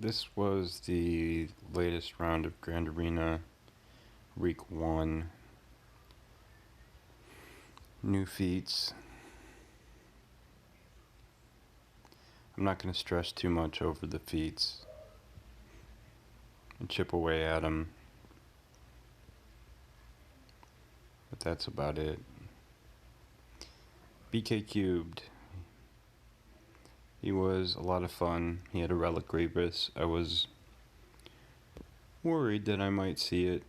This was the latest round of Grand Arena Week 1. New feats. I'm not going to stress too much over the feats and chip away at them, but that's about it. BK Cubed. He was a lot of fun. He had a Relic Grievous. I was worried that I might see it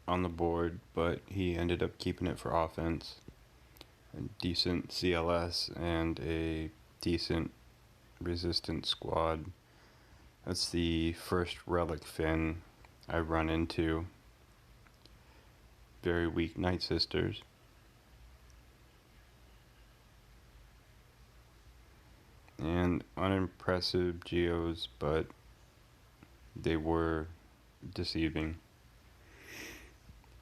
on the board, but he ended up keeping it for offense. A decent CLS and a decent resistance squad. That's the first Relic Fin I run into. Very weak Night Sisters. And unimpressive Geos, but they were deceiving.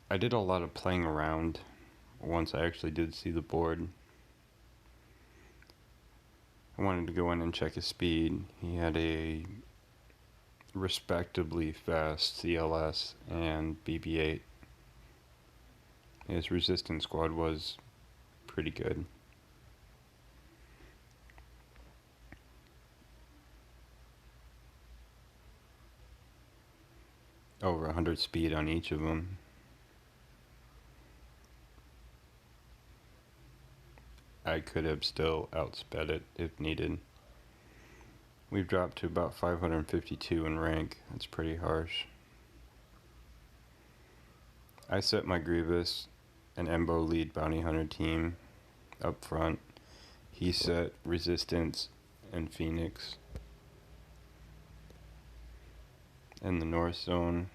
I did a lot of playing around once I actually did see the board. I wanted to go in and check his speed. He had a respectably fast CLS and BB-8. His resistance squad was pretty good. Over 100 speed on each of them. I could have still outsped it if needed. We've dropped to about 552 in rank. That's pretty harsh. I set my Grievous and Embo lead bounty hunter team up front. He set Resistance and Phoenix in the north zone.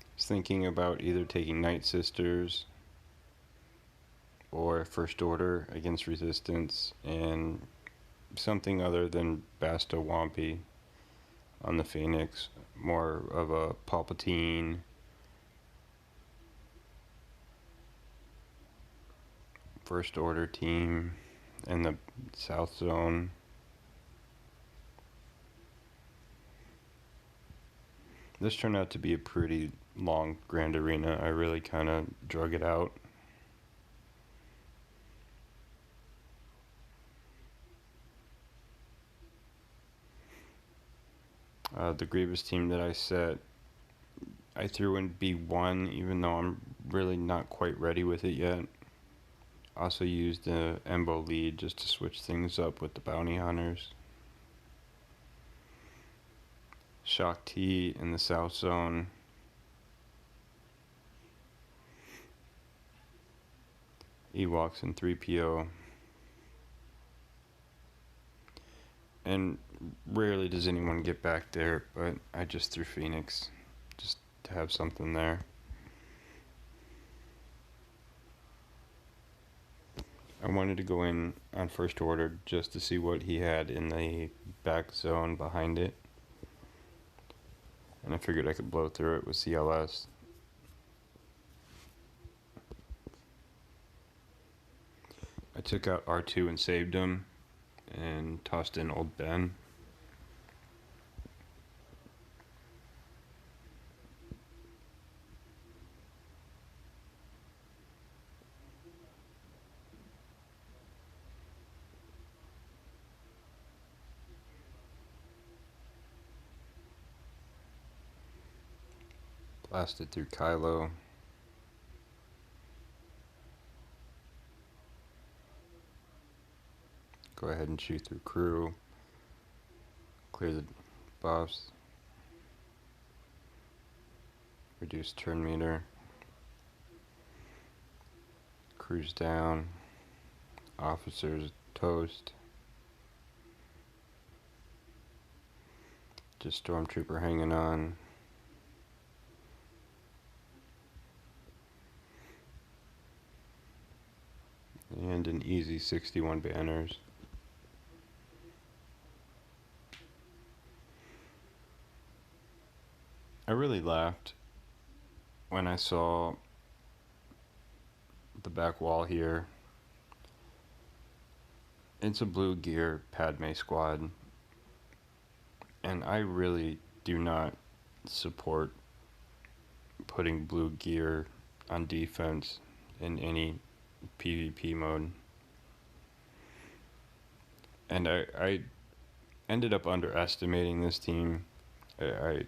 I was thinking about either taking Night Sisters or First Order against Resistance and something other than Basta Wampy on the Phoenix, more of a Palpatine, First Order team in the South Zone. This turned out to be a pretty long Grand Arena. I really kind of drug it out. The Grievous team that I set, I threw in B1 even though I'm really not quite ready with it yet. Also used the Embo lead just to switch things up with the bounty hunters. Shock T in the South Zone. Ewoks and 3PO. And rarely does anyone get back there, but I just threw Phoenix just to have something there. I wanted to go in on First Order just to see what he had in the back zone behind it. And I figured I could blow through it with CLS. I took out R2 and saved him and tossed in Old Ben. Blasted through Kylo. Go ahead and shoot through crew. Clear the buffs. Reduce turn meter. Cruise down. Officers toast. Just Stormtrooper hanging on. And an easy 61 banners. I really laughed when I saw the back wall here It's a blue gear Padme squad, and I really do not support putting blue gear on defense in any PvP mode. And I ended up underestimating this team. I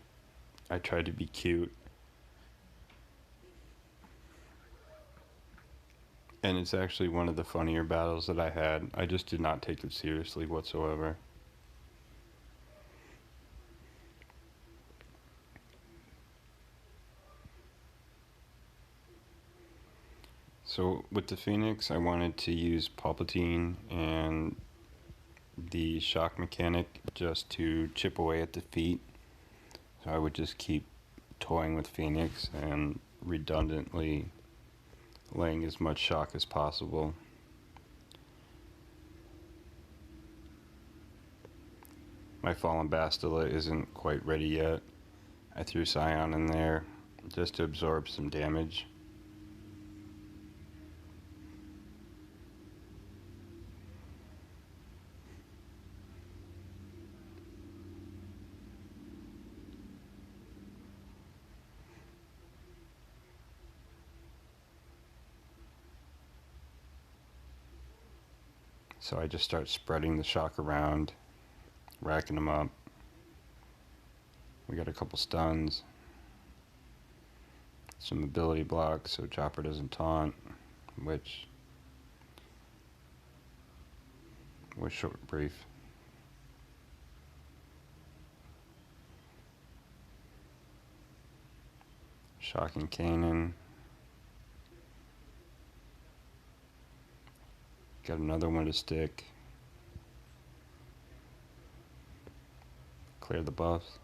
tried to be cute, and it's actually one of the funnier battles that I had. I just did not take it seriously whatsoever. So with the Phoenix, I wanted to use Palpatine and the shock mechanic just to chip away at defeat. So I would just keep toying with Phoenix and redundantly laying as much shock as possible. My Fallen Bastila isn't quite ready yet. I threw Scion in there just to absorb some damage. So I just start spreading the shock around, racking them up. We got a couple stuns, some ability blocks so Chopper doesn't taunt, which was short brief. Shocking Kanan. Got another one to stick. Clear the buffs.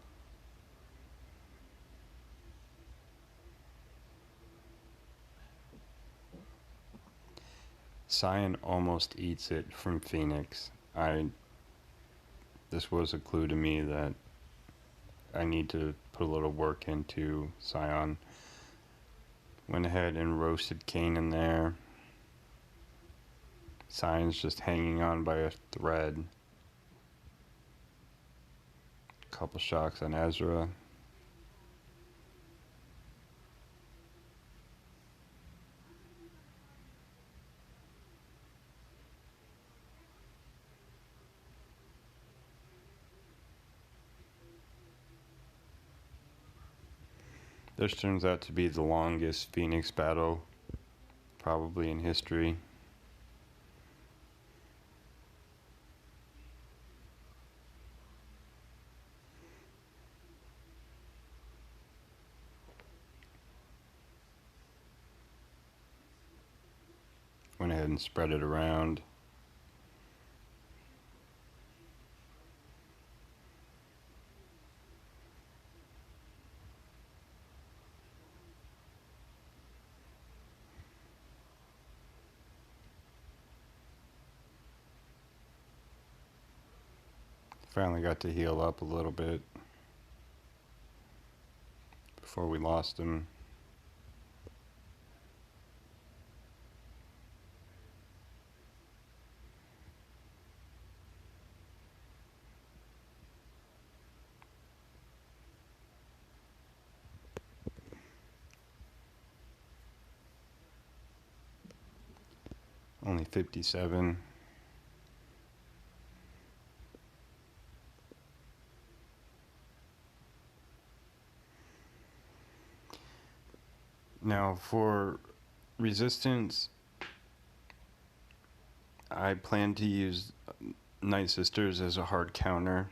Scion almost eats it from Phoenix. This was a clue to me that I need to put a little work into Scion. Went ahead and roasted Kanan there. Sion's just hanging on by a thread. Couple shocks on Ezra. This turns out to be the longest Phoenix battle probably in history. Went ahead and spread it around. Finally got to heal up a little bit before we lost him. Only 57. Now for resistance, I plan to use Night Sisters as a hard counter,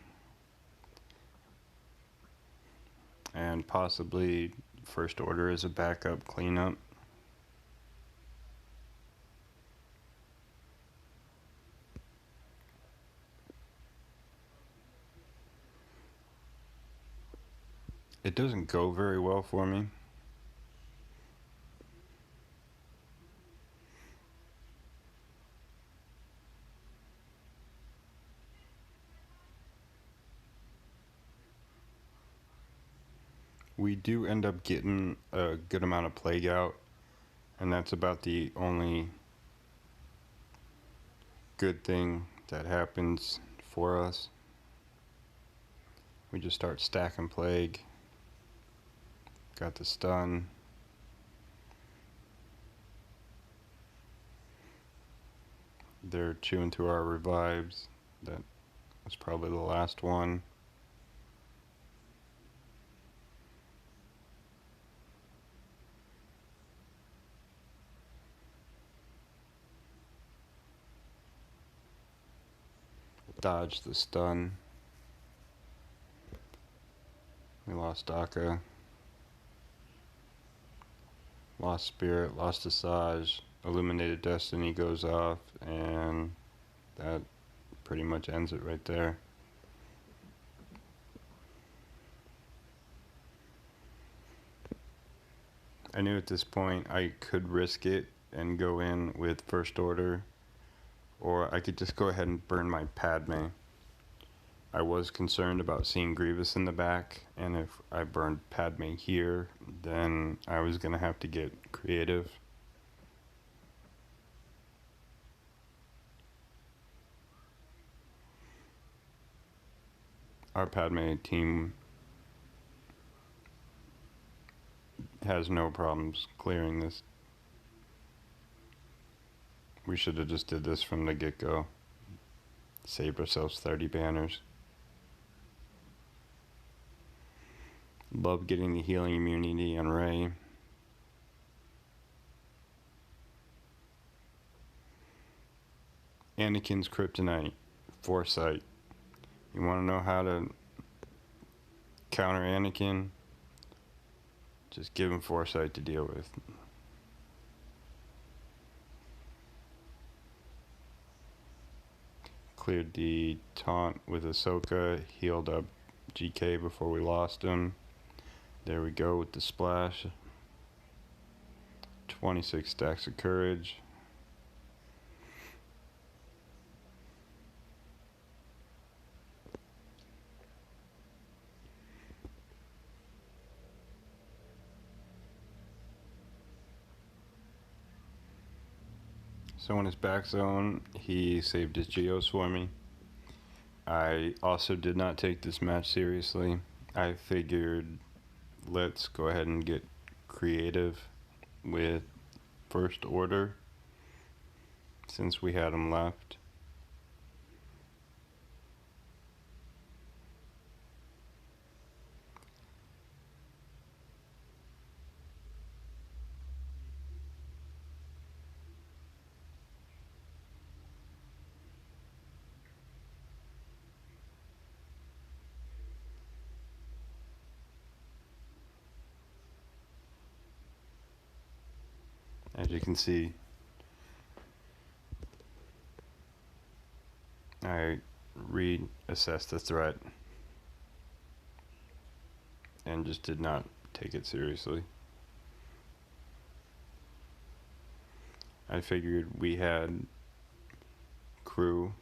and possibly First Order as a backup cleanup. It doesn't go very well for me. We do end up getting a good amount of plague out, and that's about the only good thing that happens for us. We just start stacking plague. Got the stun. They're chewing through our revives. That was probably the last one. Dodge the stun. We lost Daka. Lost Spirit, lost Asajj. Illuminated Destiny goes off, and that pretty much ends it right there. I knew at this point I could risk it and go in with First Order, or I could just go ahead and burn my Padme. I was concerned about seeing Grievous in the back, and if I burned Padme here, then I was going to have to get creative. Our Padme team has no problems clearing this. We should have just did this from the get-go. Saved ourselves 30 banners. Love getting the healing immunity on Rey. Anakin's kryptonite, foresight. You want to know how to counter Anakin? Just give him foresight to deal with. Cleared the taunt with Ahsoka, healed up GK before we lost him. There we go with the splash. 26 stacks of courage. So in his back zone, he saved his Geos for me. I also did not take this match seriously. I figured, let's go ahead and get creative with First Order since we had them left. As you can see, I reassessed the threat and just did not take it seriously. I figured we had crew.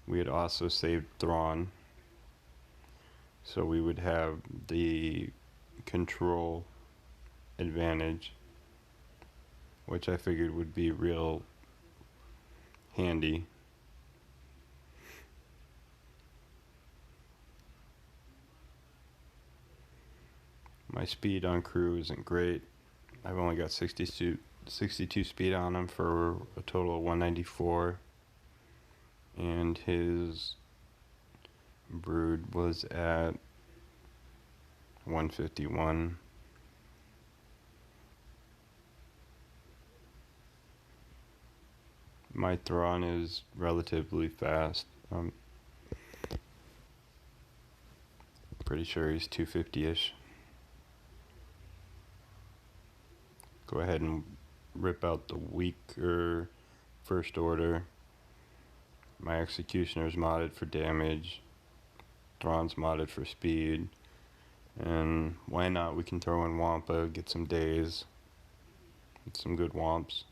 We had also saved Thrawn, so we would have the control advantage, which I figured would be real handy. My speed on crew isn't great. I've only got 62 speed on him for a total of 194. And his brood was at 151. My Thrawn is relatively fast. I'm pretty sure he's 250-ish. Go ahead and rip out the weaker First Order. My Executioner's modded for damage. Thrawn's modded for speed. And why not? We can throw in Wampa, get some days. Get some good Wamps.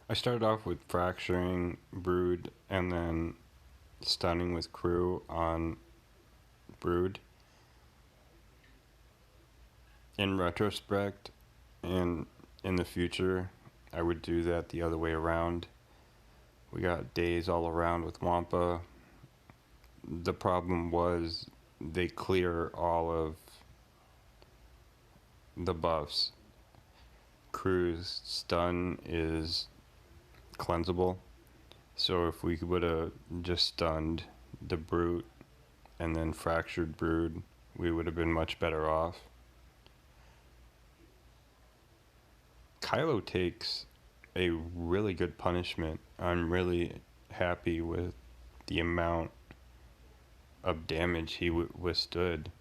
I started off with fracturing Brood and then stunning with crew on Brood. In retrospect, and in the future, I would do that the other way around. We got days all around with Wampa. The problem was they clear all of the buffs. Crew's stun is cleansable. So if we would have just stunned the Brute and then fractured Brood, we would have been much better off. Kylo takes a really good punishment. I'm really happy with the amount of damage he withstood.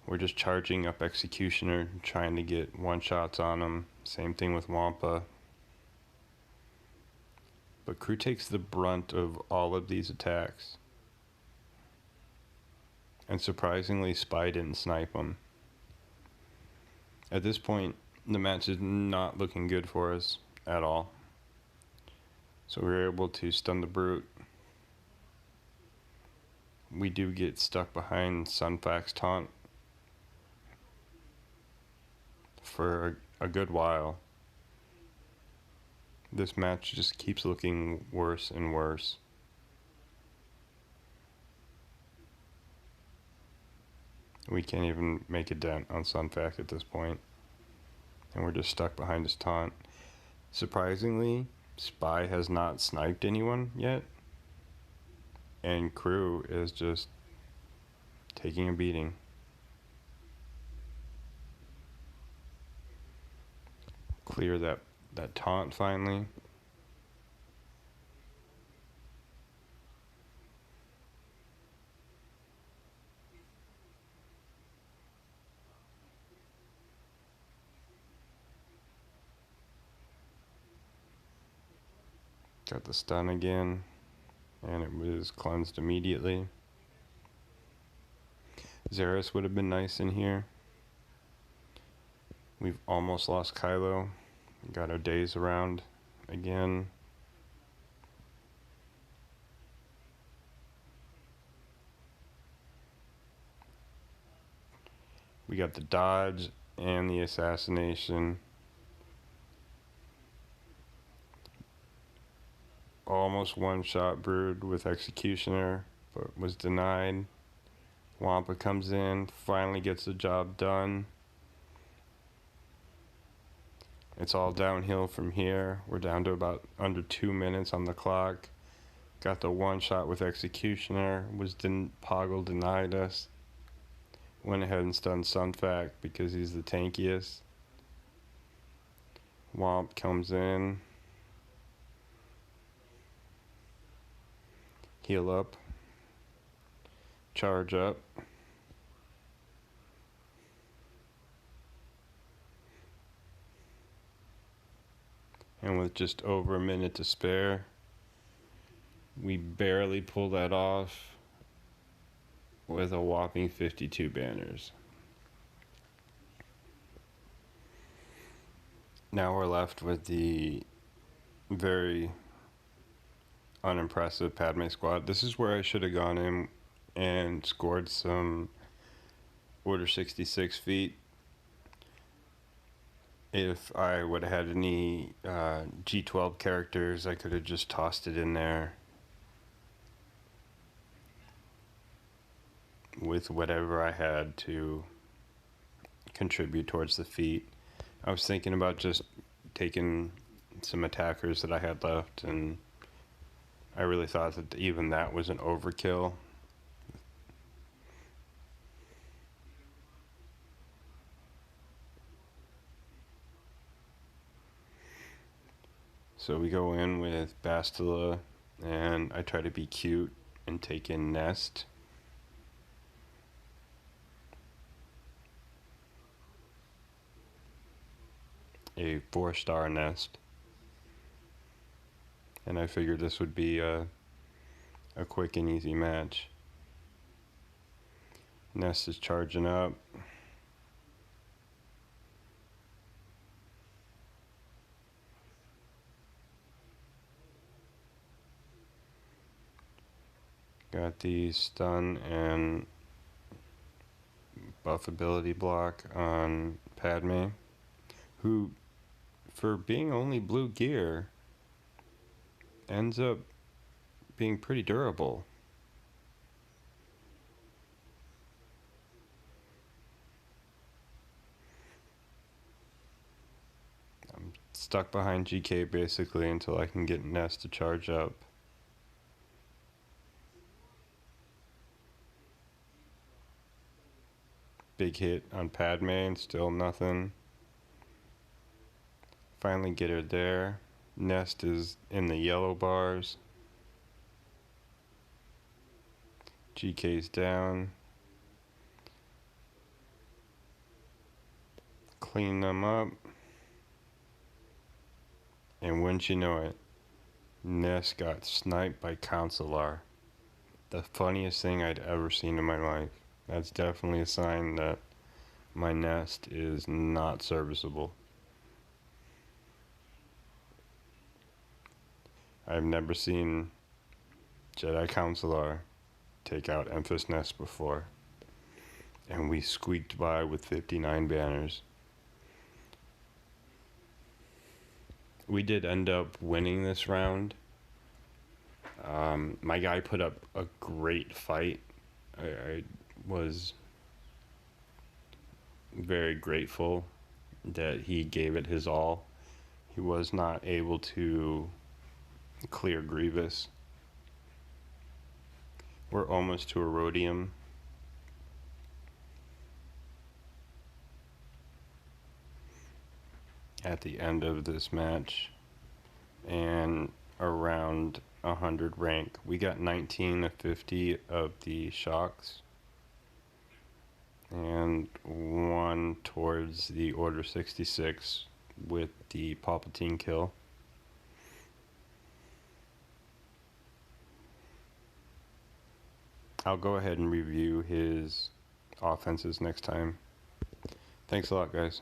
We're just charging up Executioner, trying to get one-shots on him. Same thing with Wampa. But Crew takes the brunt of all of these attacks. And surprisingly, Spy didn't snipe him. At this point, the match is not looking good for us at all. So we were able to stun the Brute. We do get stuck behind Sunfac's taunt for a good while. This match just keeps looking worse and worse. We can't even make a dent on Sunfac at this point. And we're just stuck behind his taunt. Surprisingly, Spy has not sniped anyone yet. And Crew is just taking a beating. Clear that taunt finally. Got the stun again, and it was cleansed immediately. Xeris would have been nice in here. We've almost lost Kylo. Got our days around again. We got the dodge and the assassination. Almost one-shot Brood with Executioner, but was denied. Wampa comes in, finally gets the job done. It's all downhill from here. We're down to about under 2 minutes on the clock. Got the one-shot with Executioner. Poggle denied us. Went ahead and stunned Sunfac because he's the tankiest. Womp comes in. Heal up. Charge up. And with just over a minute to spare, we barely pull that off with a whopping 52 banners. Now we're left with the very unimpressive Padme squad. This is where I should have gone in and scored some Order 66 feet. If I would have had any G12 characters, I could have just tossed it in there with whatever I had to contribute towards the feat. I was thinking about just taking some attackers that I had left, and I really thought that even that was an overkill. So we go in with Bastila, and I try to be cute and take in Nest. A 4-star Nest. And I figured this would be a quick and easy match. Nest is charging up. Got the stun and buff ability block on Padme, who for being only blue gear, ends up being pretty durable. I'm stuck behind GK basically until I can get Nest to charge up. Big hit on Padme and still nothing. Finally get her there. Nest is in the yellow bars. GK's down. Clean them up. And wouldn't you know it, Nest got sniped by Consular. The funniest thing I'd ever seen in my life. That's definitely a sign that my Nest is not serviceable. I've never seen Jedi Consular take out Emphas Nest before. And we squeaked by with 59 banners. We did end up winning this round. My guy put up a great fight. I was very grateful that he gave it his all. He was not able to clear Grievous. We're almost to a Rhodium. At the end of this match, and around 100 rank. We got 19 of 50 of the shocks, and one towards the Order 66 with the Palpatine kill. I'll go ahead and review his offenses next time. Thanks a lot, guys.